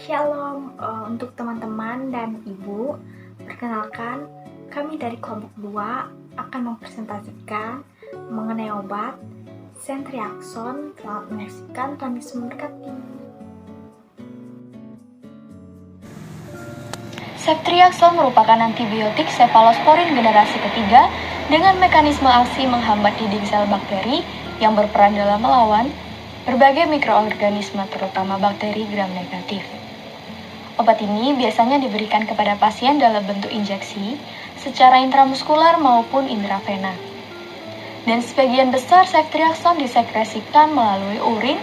Shalom untuk teman-teman dan Ibu. Perkenalkan, kami dari kelompok 2 akan mempresentasikan mengenai obat Ceftriaxone. Selamat menyaksikan, Tuhan Yesus memberkati. Ceftriaxone merupakan antibiotik sefalosporin generasi ketiga dengan mekanisme aksi menghambat dinding sel bakteri yang berperan dalam melawan berbagai mikroorganisme terutama bakteri gram negatif. Obat ini biasanya diberikan kepada pasien dalam bentuk injeksi secara intramuskular maupun intravena. Dan sebagian besar Ceftriaxone disekresikan melalui urin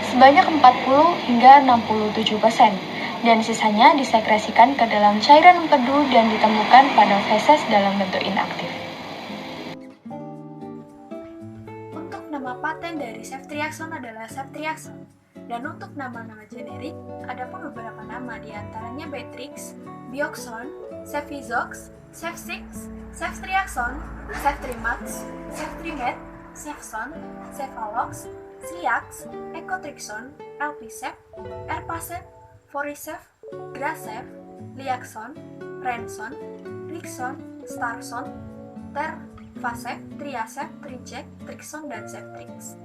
sebanyak 40 hingga 67%, dan sisanya disekresikan ke dalam cairan empedu dan ditemukan pada feses dalam bentuk inaktif. Untuk nama paten dari Ceftriaxone adalah Ceftriaxone, dan untuk nama-nama generik ada pun beberapa nama, diantaranya Betrix, Bioxone, Cefizox, Cefsix, Ceftriaxone, Ceftrimax, Ceftrimed, Cefson, Cefalox, Sliax, Ecotrixone, Elpicef, Erpacef, Foricef, Gracef, Liaxone, Renson, Rixon, Starson, Terfacef, Triacef, Tricek, Trixon, dan Ceftrix.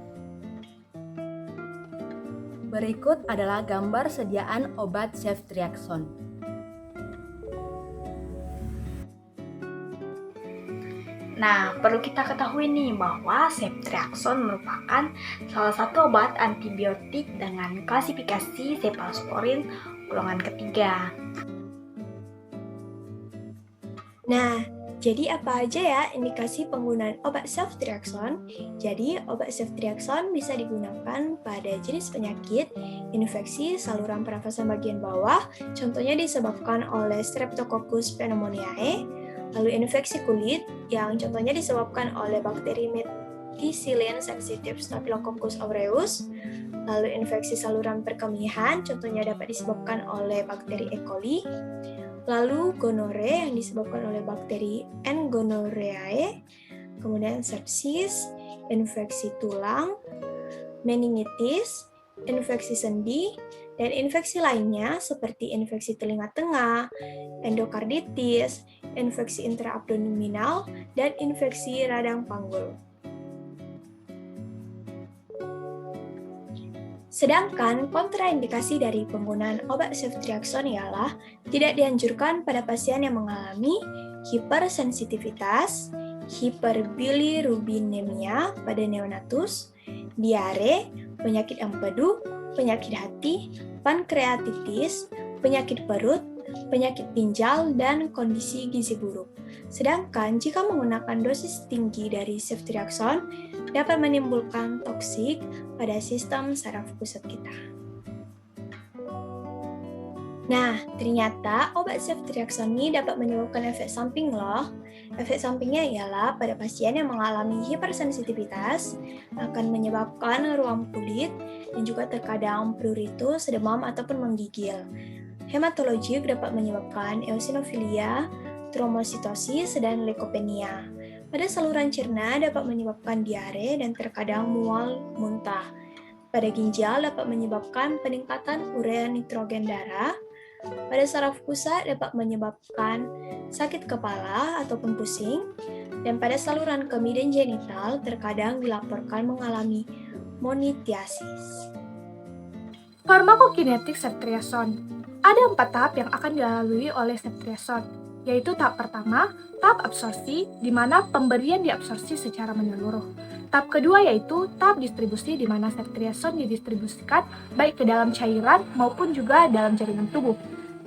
Berikut adalah gambar sediaan obat Ceftriaxone. Nah, perlu kita ketahui nih bahwa Ceftriaxone merupakan salah satu obat antibiotik dengan klasifikasi sefalosporin golongan ketiga. Nah, jadi apa aja ya indikasi penggunaan obat Ceftriaxone? Jadi, obat Ceftriaxone bisa digunakan pada jenis penyakit infeksi saluran pernafasan bagian bawah, contohnya disebabkan oleh Streptococcus pneumoniae, lalu infeksi kulit yang contohnya disebabkan oleh bakteri methicillin sensitive Staphylococcus aureus, lalu infeksi saluran perkemihan contohnya dapat disebabkan oleh bakteri E. coli, lalu gonore yang disebabkan oleh bakteri N. gonorrhoeae, kemudian sepsis, infeksi tulang, meningitis, infeksi sendi, dan infeksi lainnya seperti infeksi telinga tengah, endokarditis, infeksi intraabdominal, dan infeksi radang panggul. Sedangkan kontraindikasi dari penggunaan obat Ceftriaxone ialah tidak dianjurkan pada pasien yang mengalami hipersensitivitas, hiperbilirubinemia pada neonatus, diare, penyakit empedu, penyakit hati, pankreatitis, penyakit perut, penyakit ginjal, dan kondisi gizi buruk. Sedangkan jika menggunakan dosis tinggi dari Ceftriaxone dapat menimbulkan toksik pada sistem saraf pusat kita. Nah, ternyata obat Ceftriaxone ini dapat menyebabkan efek samping loh. Efek sampingnya ialah pada pasien yang mengalami hipersensitivitas akan menyebabkan ruam kulit dan juga terkadang pruritus, demam ataupun menggigil. Hematologik dapat menyebabkan eosinofilia, trombositosis, dan leukopenia. Pada saluran cerna dapat menyebabkan diare dan terkadang mual muntah. Pada ginjal dapat menyebabkan peningkatan urea nitrogen darah. Pada saraf pusat dapat menyebabkan sakit kepala ataupun pusing. Dan pada saluran kemih dan genital terkadang dilaporkan mengalami monitiasis. Farmakokinetik Ceftriaxone. Ada 4 tahap yang akan dilalui oleh Ceftriaxone, yaitu tahap pertama, tahap absorpsi, di mana pemberian diabsorpsi secara menyeluruh. Tahap kedua yaitu tahap distribusi, di mana Ceftriaxone didistribusikan baik ke dalam cairan maupun juga dalam jaringan tubuh.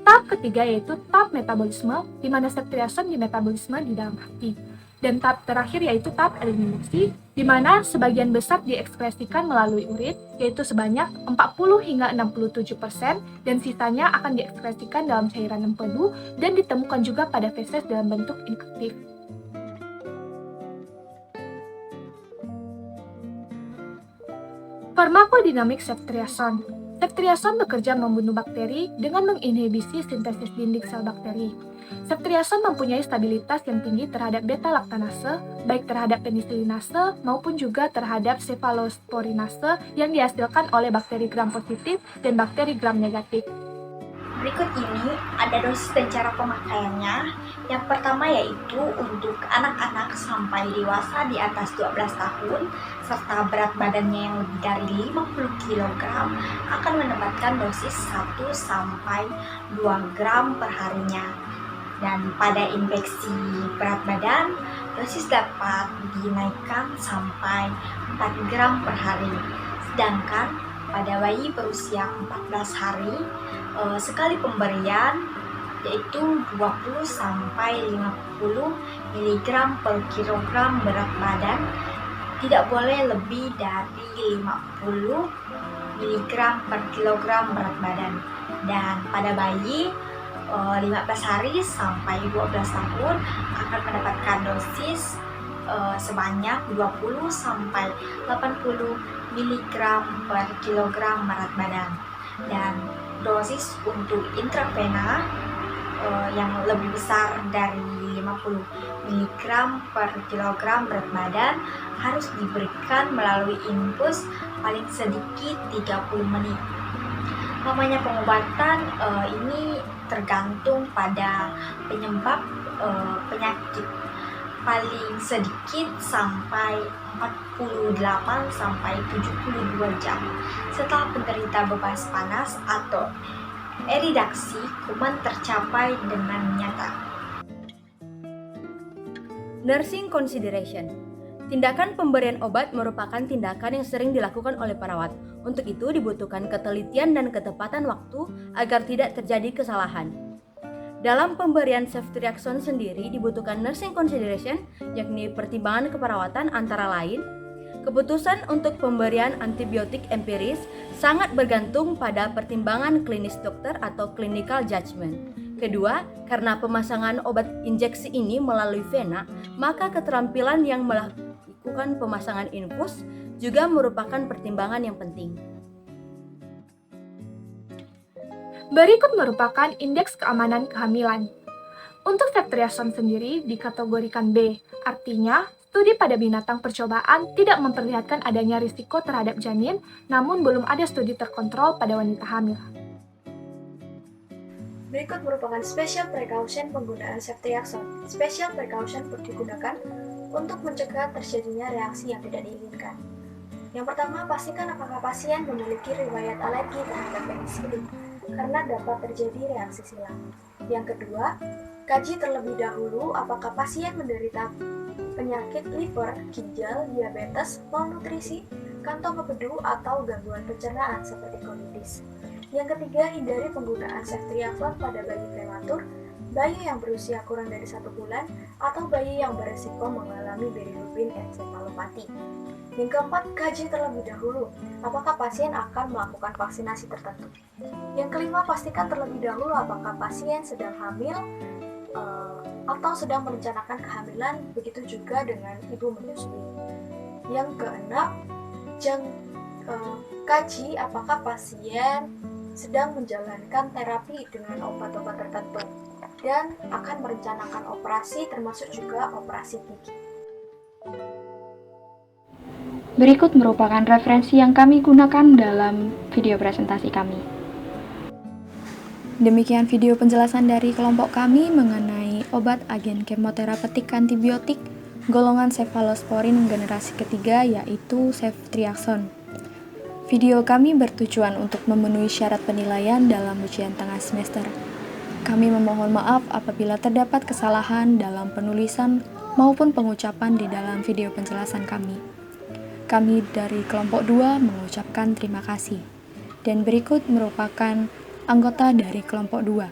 Tahap ketiga yaitu tahap metabolisme, di mana Ceftriaxone dimetabolisme di dalam hati. Dan tahap terakhir yaitu tahap eliminasi, di mana sebagian besar diekspresikan melalui urin, yaitu sebanyak 40 hingga 67%, dan sisanya akan diekspresikan dalam cairan empedu dan ditemukan juga pada feses dalam bentuk inaktif. Farmakodinamik Ceftriaxone. Ceftriaxone bekerja membunuh bakteri dengan menginhibisi sintesis dinding sel bakteri. Ceftriaxone mempunyai stabilitas yang tinggi terhadap beta-laktanase, baik terhadap penisilinase maupun juga terhadap cefalosporinase yang dihasilkan oleh bakteri gram positif dan bakteri gram negatif. Berikut ini ada dosis dan cara pemakaiannya. Yang pertama yaitu untuk anak-anak sampai dewasa di atas 12 tahun serta berat badannya yang lebih dari 50 kg akan mendapatkan dosis 1 sampai 2 gram per harinya. Dan pada infeksi berat badan, dosis dapat dinaikkan sampai 4 gram per hari. Sedangkan pada bayi berusia 14 hari, sekali pemberian yaitu 20 sampai 50 mg per kilogram berat badan, tidak boleh lebih dari 50 mg per kilogram berat badan. Dan pada bayi 15 hari sampai 12 tahun akan mendapatkan dosis sebanyak 20 sampai 80 mg per kilogram berat badan. Dan dosis untuk intravena yang lebih besar dari 50 mg per kilogram berat badan harus diberikan melalui infus paling sedikit 30 menit. Lamanya pengobatan ini tergantung pada penyebab penyakit. Paling sedikit sampai 48 sampai 72 jam setelah penderita bebas panas atau eridaksi kuman tercapai dengan nyata. Nursing consideration. Tindakan pemberian obat merupakan tindakan yang sering dilakukan oleh perawat. Untuk itu dibutuhkan ketelitian dan ketepatan waktu agar tidak terjadi kesalahan. Dalam pemberian ceftriaxone sendiri dibutuhkan nursing consideration, yakni pertimbangan keperawatan antara lain. Keputusan untuk pemberian antibiotik empiris sangat bergantung pada pertimbangan klinis dokter atau clinical judgment. Kedua, karena pemasangan obat injeksi ini melalui vena, maka keterampilan yang melakukan pemasangan infus juga merupakan pertimbangan yang penting. Berikut merupakan indeks keamanan kehamilan. Untuk ceftriaxone sendiri dikategorikan B, artinya studi pada binatang percobaan tidak memperlihatkan adanya risiko terhadap janin, namun belum ada studi terkontrol pada wanita hamil. Berikut merupakan special precaution penggunaan ceftriaxone. Special precaution digunakan untuk mencegah terjadinya reaksi yang tidak diinginkan. Yang pertama, pastikan apakah pasien memiliki riwayat alergi terhadap penisilin, karena dapat terjadi reaksi silang. Yang kedua, kaji terlebih dahulu apakah pasien menderita penyakit liver, ginjal, diabetes, malnutrisi, kantong empedu, atau gangguan pencernaan seperti colitis. Yang ketiga, hindari penggunaan ceftriaxone pada bayi prematur, bayi yang berusia kurang dari 1 bulan, atau bayi yang beresiko mengalami bilirubin encephalopati. Yang keempat, kaji terlebih dahulu apakah pasien akan melakukan vaksinasi tertentu. Yang kelima, pastikan terlebih dahulu apakah pasien sedang hamil atau sedang merencanakan kehamilan, begitu juga dengan ibu menyusui. Yang keenam, kaji apakah pasien sedang menjalankan terapi dengan obat-obat tertentu dan akan merencanakan operasi termasuk juga operasi gigi. Berikut merupakan referensi yang kami gunakan dalam video presentasi kami. Demikian video penjelasan dari kelompok kami mengenai obat agen kemoterapeutik antibiotik golongan cefalosporin generasi ketiga, yaitu ceftriaxone. Video kami bertujuan untuk memenuhi syarat penilaian dalam ujian tengah semester. Kami memohon maaf apabila terdapat kesalahan dalam penulisan maupun pengucapan di dalam video penjelasan kami. Kami dari kelompok 2 mengucapkan terima kasih. Dan berikut merupakan anggota dari kelompok 2.